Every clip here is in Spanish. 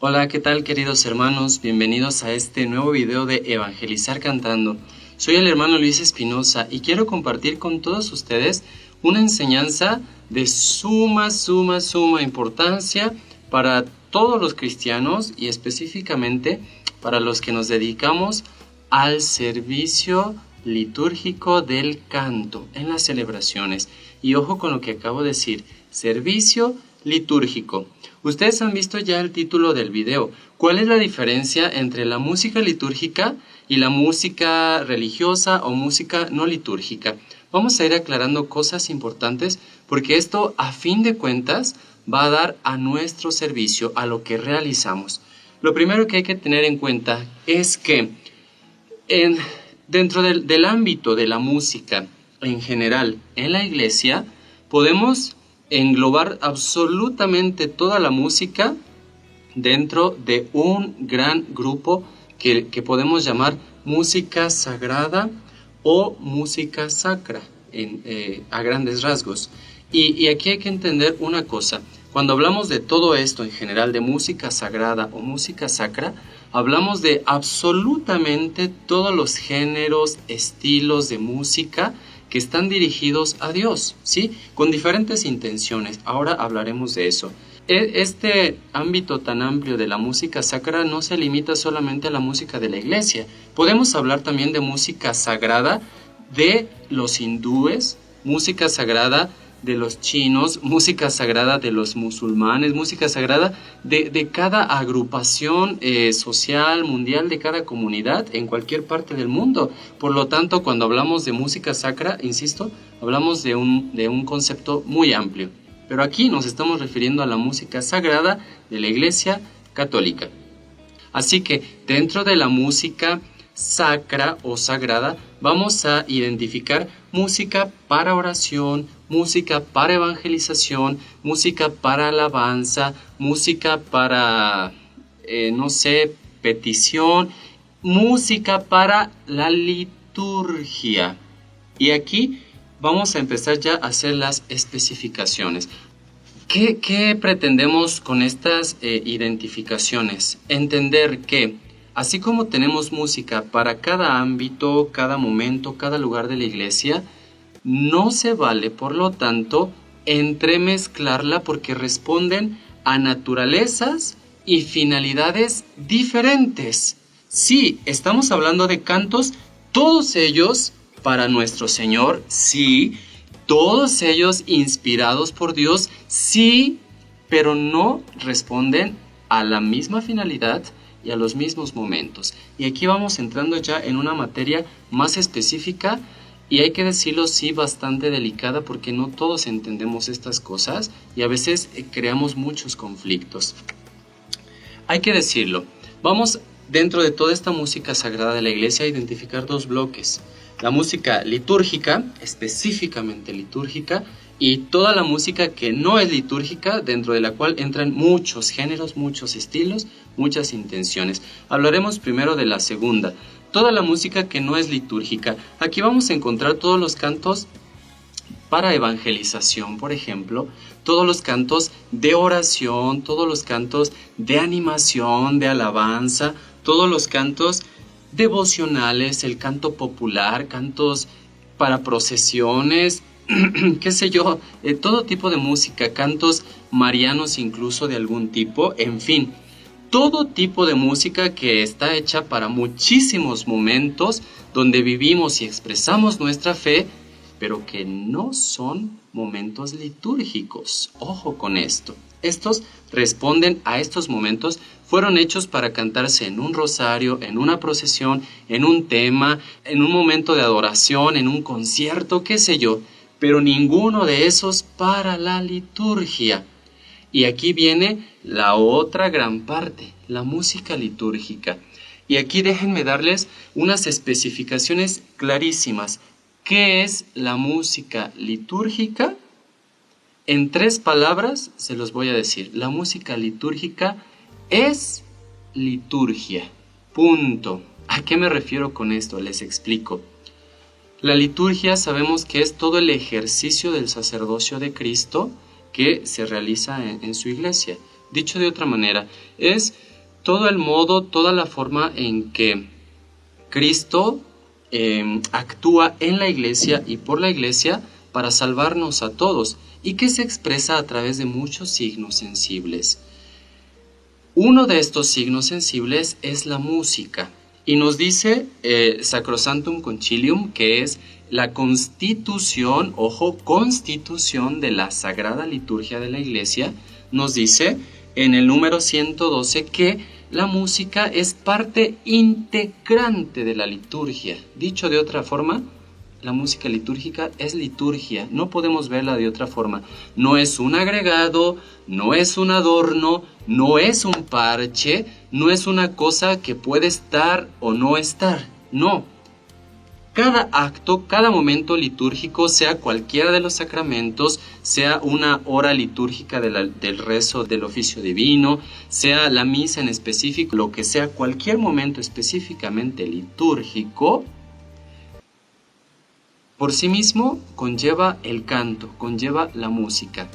Hola, ¿qué tal queridos hermanos? Bienvenidos a este nuevo video de Evangelizar Cantando. Soy el hermano Luis Espinosa y quiero compartir con todos ustedes una enseñanza de suma importancia para todos los cristianos y específicamente para los que nos dedicamos al servicio litúrgico del canto en las celebraciones. Y ojo con lo que acabo de decir, servicio litúrgico. Ustedes han visto ya el título del video. ¿Cuál es la diferencia entre la música litúrgica y la música religiosa o música no litúrgica? Vamos a ir aclarando cosas importantes porque esto, a fin de cuentas, va a dar a nuestro servicio, a lo que realizamos. Lo primero que hay que tener en cuenta es que dentro del ámbito de la música en general en la iglesia, podemos englobar absolutamente toda la música dentro de un gran grupo que podemos llamar música sagrada o música sacra a grandes rasgos. Y aquí hay que entender una cosa. Cuando hablamos de todo esto en general, de música sagrada o música sacra, hablamos de absolutamente todos los géneros, estilos de música que están dirigidos a Dios, ¿sí? Con diferentes intenciones. Ahora hablaremos de eso. Este ámbito tan amplio de la música sacra no se limita solamente a la música de la iglesia. Podemos hablar también de música sagrada de los hindúes, música sagrada de los chinos, música sagrada de los musulmanes, música sagrada de cada agrupación social, mundial, de cada comunidad en cualquier parte del mundo. Por lo tanto, cuando hablamos de música sacra, insisto, hablamos de un concepto muy amplio. Pero aquí nos estamos refiriendo a la música sagrada de la Iglesia Católica. Así que dentro de la música sacra o sagrada, vamos a identificar música para oración, música para evangelización, música para alabanza, música para, petición, música para la liturgia. Y aquí vamos a empezar ya a hacer las especificaciones. ¿Qué pretendemos con estas identificaciones? Entender que así como tenemos música para cada ámbito, cada momento, cada lugar de la iglesia, no se vale, por lo tanto, entremezclarla porque responden a naturalezas y finalidades diferentes. Sí, estamos hablando de cantos, todos ellos para nuestro Señor, sí, todos ellos inspirados por Dios, sí, pero no responden a la misma finalidad y a los mismos momentos. Y aquí vamos entrando ya en una materia más específica y hay que decirlo, sí, bastante delicada porque no todos entendemos estas cosas y a veces creamos muchos conflictos. Hay que decirlo. Vamos dentro de toda esta música sagrada de la iglesia a identificar dos bloques. La música litúrgica, específicamente litúrgica, y toda la música que no es litúrgica, dentro de la cual entran muchos géneros, muchos estilos, muchas intenciones. Hablaremos primero de la segunda, toda la música que no es litúrgica. Aquí vamos a encontrar todos los cantos para evangelización, por ejemplo, todos los cantos de oración, todos los cantos de animación, de alabanza, todos los cantos devocionales, el canto popular, cantos para procesiones, qué sé yo, todo tipo de música, cantos marianos incluso de algún tipo, en fin, todo tipo de música que está hecha para muchísimos momentos donde vivimos y expresamos nuestra fe, pero que no son momentos litúrgicos. Ojo con esto. Estos responden a estos momentos, fueron hechos para cantarse en un rosario, en una procesión, en un tema, en un momento de adoración, en un concierto, qué sé yo, pero ninguno de esos para la liturgia. Y aquí viene la otra gran parte, la música litúrgica. Y aquí déjenme darles unas especificaciones clarísimas. ¿Qué es la música litúrgica? En 3 palabras se los voy a decir. La música litúrgica es liturgia. Punto. ¿A qué me refiero con esto? Les explico. La liturgia sabemos que es todo el ejercicio del sacerdocio de Cristo que se realiza en su iglesia. Dicho de otra manera, es todo el modo, toda la forma en que Cristo actúa en la iglesia y por la iglesia para salvarnos a todos, y que se expresa a través de muchos signos sensibles. Uno de estos signos sensibles es la música, y nos dice Sacrosanctum Concilium, que es la constitución, ojo, constitución de la Sagrada Liturgia de la Iglesia, nos dice en el número 112 que la música es parte integrante de la liturgia. Dicho de otra forma, la música litúrgica es liturgia, no podemos verla de otra forma. No es un agregado, no es un adorno, no es un parche, no es una cosa que puede estar o no estar, no. Cada acto, cada momento litúrgico, sea cualquiera de los sacramentos, sea una hora litúrgica del rezo del oficio divino, sea la misa en específico, lo que sea, cualquier momento específicamente litúrgico, por sí mismo conlleva el canto, conlleva la música.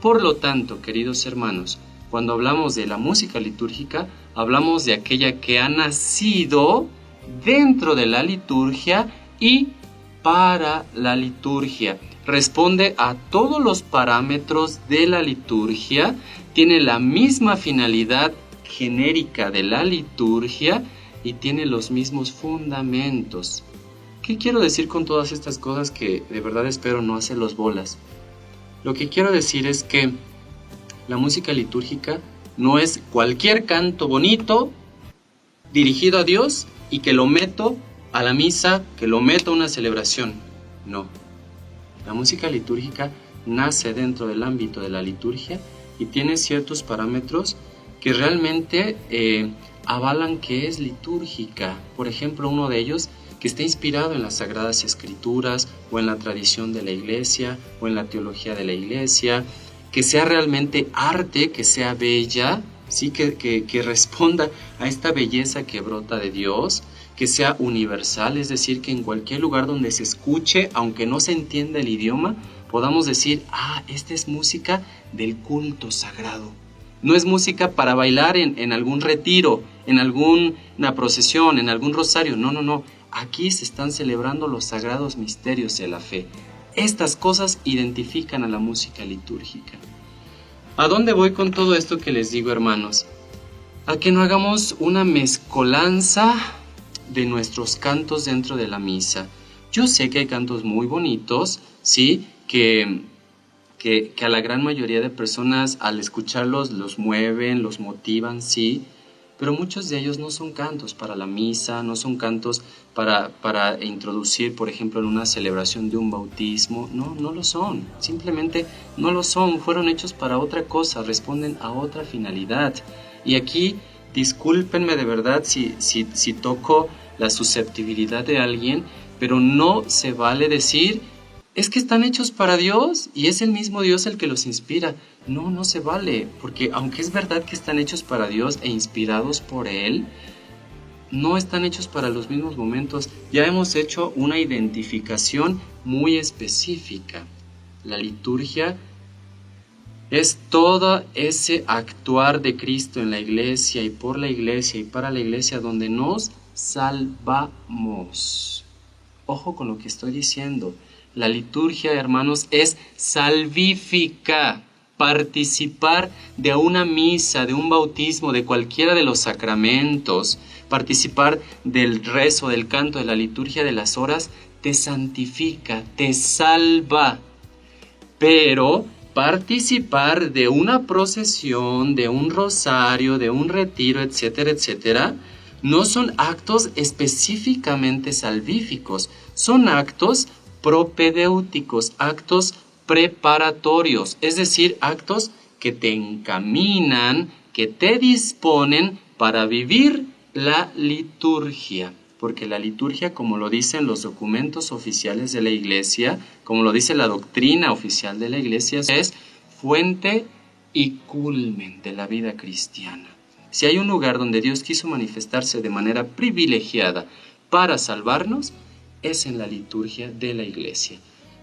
Por lo tanto, queridos hermanos, cuando hablamos de la música litúrgica, hablamos de aquella que ha nacido dentro de la liturgia y para la liturgia. Responde a todos los parámetros de la liturgia, tiene la misma finalidad genérica de la liturgia y tiene los mismos fundamentos. ¿Qué quiero decir con todas estas cosas que de verdad espero no hacerlos bolas? Lo que quiero decir es que la música litúrgica no es cualquier canto bonito dirigido a Dios y que lo meto a la misa, que lo meto a una celebración. No. La música litúrgica nace dentro del ámbito de la liturgia y tiene ciertos parámetros que realmente avalan que es litúrgica. Por ejemplo, uno de ellos que está inspirado en las Sagradas Escrituras o en la tradición de la Iglesia o en la teología de la Iglesia, que sea realmente arte, que sea bella, ¿sí? que responda a esta belleza que brota de Dios, que sea universal, es decir, que en cualquier lugar donde se escuche, aunque no se entienda el idioma, podamos decir, esta es música del culto sagrado. No es música para bailar en algún retiro, en alguna procesión, en algún rosario, no. Aquí se están celebrando los sagrados misterios de la fe. Estas cosas identifican a la música litúrgica. ¿A dónde voy con todo esto que les digo, hermanos? A que no hagamos una mezcolanza de nuestros cantos dentro de la misa. Yo sé que hay cantos muy bonitos, ¿sí? Que a la gran mayoría de personas al escucharlos los mueven, los motivan, sí, pero muchos de ellos no son cantos para la misa, no son cantos para introducir, por ejemplo, en una celebración de un bautismo. No lo son, simplemente no lo son, fueron hechos para otra cosa, responden a otra finalidad. Y aquí, discúlpenme de verdad si toco la susceptibilidad de alguien, pero no se vale decir, es que están hechos para Dios y es el mismo Dios el que los inspira. No se vale, porque aunque es verdad que están hechos para Dios e inspirados por Él, no están hechos para los mismos momentos. Ya hemos hecho una identificación muy específica. La liturgia es todo ese actuar de Cristo en la iglesia y por la iglesia y para la iglesia donde nos salvamos. Ojo con lo que estoy diciendo. La liturgia, hermanos, es salvífica. Participar de una misa, de un bautismo, de cualquiera de los sacramentos, participar del rezo, del canto, de la liturgia de las horas, te santifica, te salva. Pero participar de una procesión, de un rosario, de un retiro, etcétera, etcétera, no son actos específicamente salvíficos, son actos propedéuticos, actos preparatorios, es decir, actos que te encaminan, que te disponen para vivir la liturgia. Porque la liturgia, como lo dicen los documentos oficiales de la Iglesia, como lo dice la doctrina oficial de la Iglesia, es fuente y culmen de la vida cristiana. Si hay un lugar donde Dios quiso manifestarse de manera privilegiada para salvarnos, es en la liturgia de la Iglesia.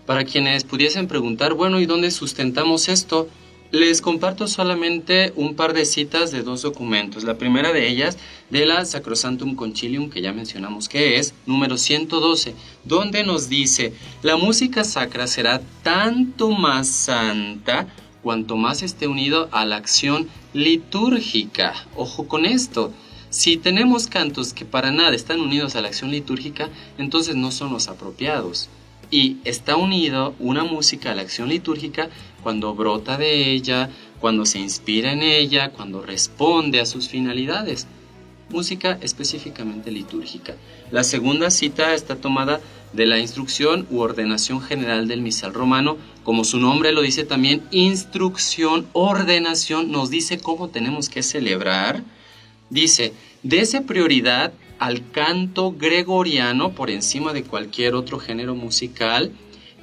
Para quienes pudiesen preguntar, bueno, ¿y dónde sustentamos esto? Les comparto solamente un par de citas de dos documentos. La primera de ellas, de la Sacrosanctum Concilium, que ya mencionamos que es, número 112, donde nos dice: la música sacra será tanto más santa cuanto más esté unido a la acción litúrgica. Ojo con esto. Si tenemos cantos que para nada están unidos a la acción litúrgica, entonces no son los apropiados. Y está unido una música a la acción litúrgica cuando brota de ella, cuando se inspira en ella, cuando responde a sus finalidades. Música específicamente litúrgica. La segunda cita está tomada de la instrucción u ordenación general del misal romano. Como su nombre lo dice también, instrucción, ordenación, nos dice cómo tenemos que celebrar. Dice: dese prioridad al canto gregoriano por encima de cualquier otro género musical,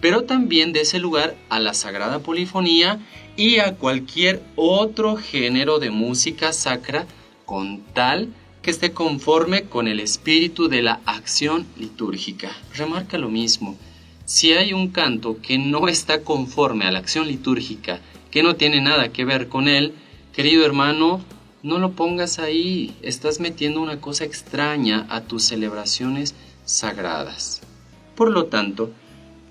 pero también dese lugar a la sagrada polifonía y a cualquier otro género de música sacra, con tal que esté conforme con el espíritu de la acción litúrgica. Remarca lo mismo: si hay un canto que no está conforme a la acción litúrgica, que no tiene nada que ver con él, querido hermano, no lo pongas ahí. Estás metiendo una cosa extraña a tus celebraciones sagradas. Por lo tanto,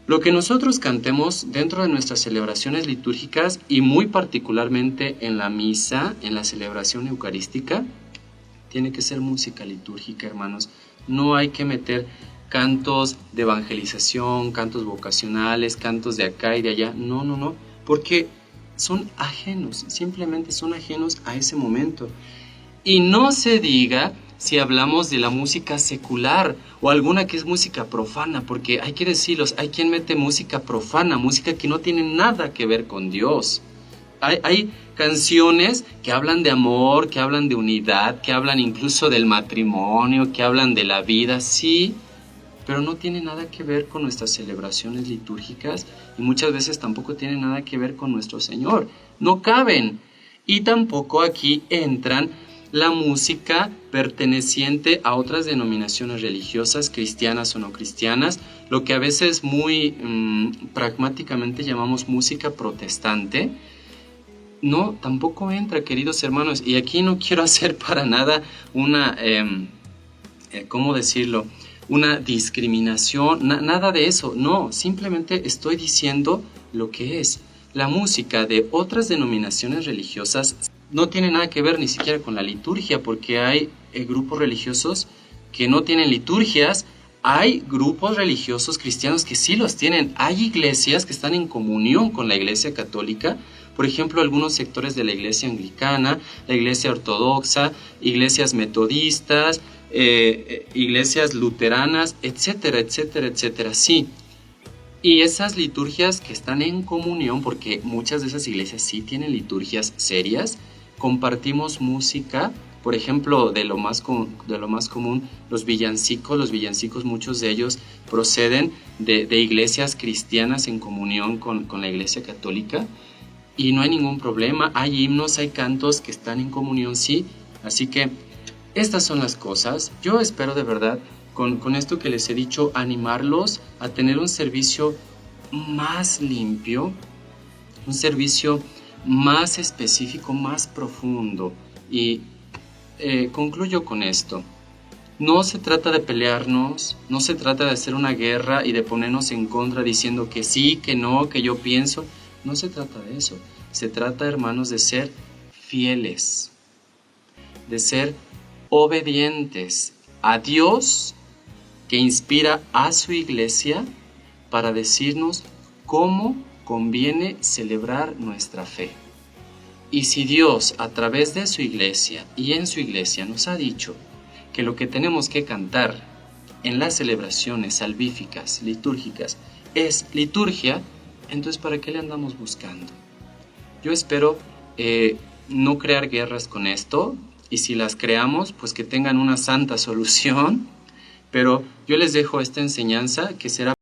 lo que nosotros cantemos dentro de nuestras celebraciones litúrgicas, y muy particularmente en la misa, en la celebración eucarística, tiene que ser música litúrgica, hermanos. No hay que meter cantos de evangelización, cantos vocacionales, cantos de acá y de allá. No, porque son ajenos, simplemente son ajenos a ese momento. Y no se diga si hablamos de la música secular o alguna que es música profana, porque hay que decirlos, hay quien mete música profana, música que no tiene nada que ver con Dios. Hay canciones que hablan de amor, que hablan de unidad, que hablan incluso del matrimonio, que hablan de la vida, sí, pero no tiene nada que ver con nuestras celebraciones litúrgicas y muchas veces tampoco tiene nada que ver con nuestro Señor. No caben. Y tampoco aquí entran la música perteneciente a otras denominaciones religiosas, cristianas o no cristianas, lo que a veces muy pragmáticamente llamamos música protestante. No, tampoco entra, queridos hermanos. Y aquí no quiero hacer para nada una, ¿cómo decirlo?, una discriminación, nada de eso. No, simplemente estoy diciendo lo que es. La música de otras denominaciones religiosas no tiene nada que ver ni siquiera con la liturgia, porque hay grupos religiosos que no tienen liturgias. Hay grupos religiosos cristianos que sí los tienen. Hay iglesias que están en comunión con la Iglesia Católica. Por ejemplo, algunos sectores de la Iglesia Anglicana, la Iglesia Ortodoxa, iglesias metodistas, iglesias luteranas, etcétera, etcétera, etcétera. Sí. Y esas liturgias que están en comunión, porque muchas de esas iglesias sí tienen liturgias serias, compartimos música. Por ejemplo, de lo más común, los villancicos, muchos de ellos proceden de iglesias cristianas en comunión con la Iglesia Católica, y no hay ningún problema. Hay himnos, hay cantos que están en comunión, sí. Así que estas son las cosas. Yo espero de verdad, con esto que les he dicho, animarlos a tener un servicio más limpio, un servicio más específico, más profundo. Y concluyo con esto. No se trata de pelearnos, no se trata de hacer una guerra y de ponernos en contra diciendo que sí, que no, que yo pienso. No se trata de eso. Se trata, hermanos, de ser fieles, de ser obedientes a Dios, que inspira a su iglesia para decirnos cómo conviene celebrar nuestra fe. Y si Dios, a través de su iglesia y en su iglesia, nos ha dicho que lo que tenemos que cantar en las celebraciones salvíficas, litúrgicas, es liturgia, entonces ¿para qué le andamos buscando? Yo espero no crear guerras con esto, y si las creamos, pues que tengan una santa solución, pero yo les dejo esta enseñanza que será